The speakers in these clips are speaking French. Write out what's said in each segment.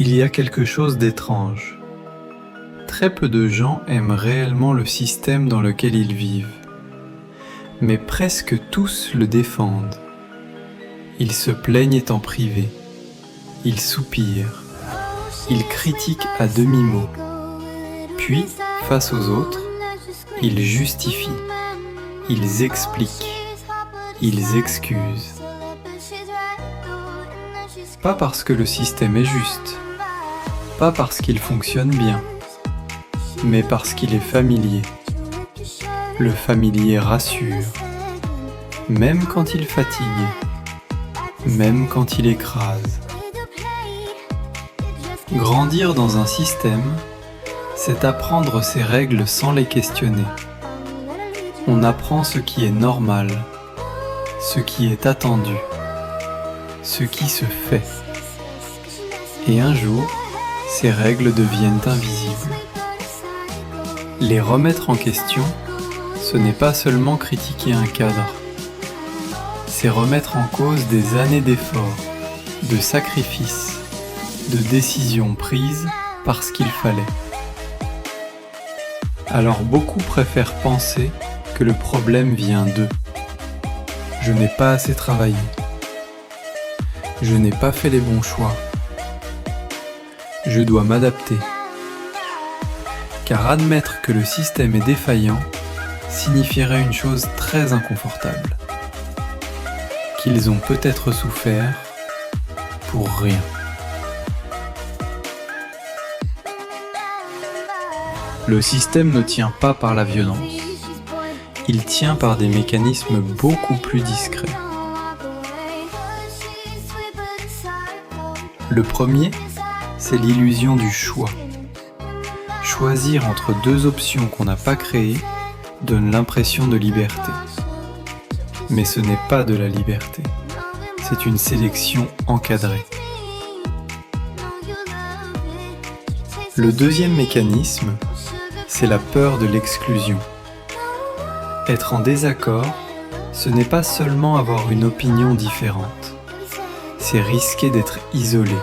Il y a quelque chose d'étrange. Très peu de gens aiment réellement le système dans lequel ils vivent, mais presque tous le défendent. Ils se plaignent en privé, ils soupirent, ils critiquent à demi-mot, puis, face aux autres, ils justifient, ils expliquent, ils excusent. Pas parce que le système est juste, pas parce qu'il fonctionne bien, mais parce qu'il est familier. Le familier rassure, même quand il fatigue, même quand il écrase. Grandir dans un système, c'est apprendre ses règles sans les questionner. On apprend ce qui est normal, ce qui est attendu, ce qui se fait. Et un jour, ces règles deviennent invisibles. Les remettre en question, ce n'est pas seulement critiquer un cadre, c'est remettre en cause des années d'efforts, de sacrifices, de décisions prises parce qu'il fallait. Alors beaucoup préfèrent penser que le problème vient d'eux. Je n'ai pas assez travaillé. Je n'ai pas fait les bons choix. Je dois m'adapter. Car admettre que le système est défaillant signifierait une chose très inconfortable. Qu'ils ont peut-être souffert pour rien. Le système ne tient pas par la violence. Il tient par des mécanismes beaucoup plus discrets. Le premier, c'est l'illusion du choix. Choisir entre deux options qu'on n'a pas créées donne l'impression de liberté. Mais ce n'est pas de la liberté, c'est une sélection encadrée. Le deuxième mécanisme, c'est la peur de l'exclusion. Être en désaccord, ce n'est pas seulement avoir une opinion différente, c'est risquer d'être isolé,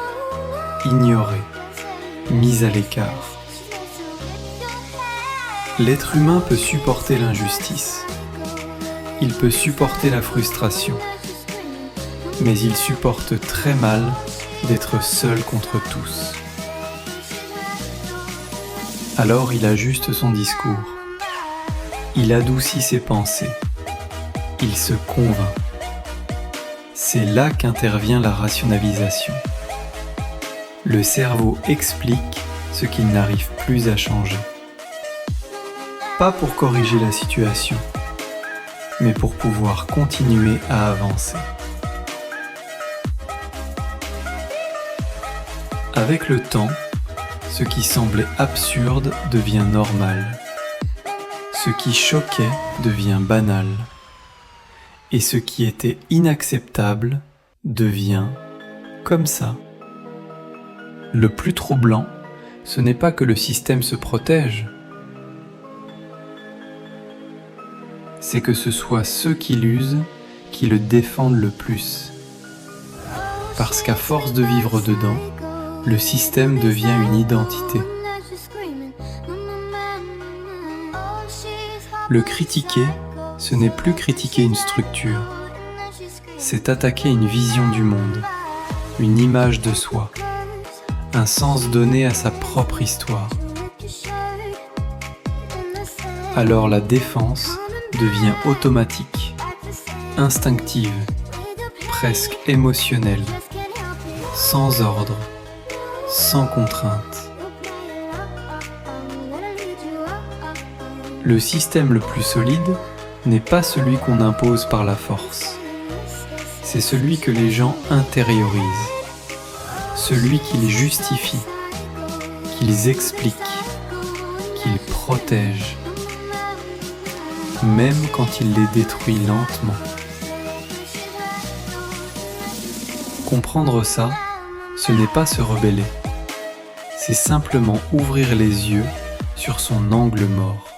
ignoré, mis à l'écart. L'être humain peut supporter l'injustice, il peut supporter la frustration, mais il supporte très mal d'être seul contre tous. Alors il ajuste son discours, il adoucit ses pensées, il se convainc. C'est là qu'intervient la rationalisation. Le cerveau explique ce qu'il n'arrive plus à changer. Pas pour corriger la situation, mais pour pouvoir continuer à avancer. Avec le temps, ce qui semblait absurde devient normal. Ce qui choquait devient banal. Et ce qui était inacceptable devient comme ça. Le plus troublant, ce n'est pas que le système se protège, c'est que ce soit ceux qui l'usent qui le défendent le plus. Parce qu'à force de vivre dedans, le système devient une identité. Le critiquer, ce n'est plus critiquer une structure, c'est attaquer une vision du monde, une image de soi, un sens donné à sa propre histoire. Alors la défense devient automatique, instinctive, presque émotionnelle, sans ordre, sans contrainte. Le système le plus solide n'est pas celui qu'on impose par la force, c'est celui que les gens intériorisent, celui qu'ils justifient, qu'ils expliquent, qu'ils protègent, même quand il les détruit lentement. Comprendre ça, ce n'est pas se rebeller, c'est simplement ouvrir les yeux sur son angle mort.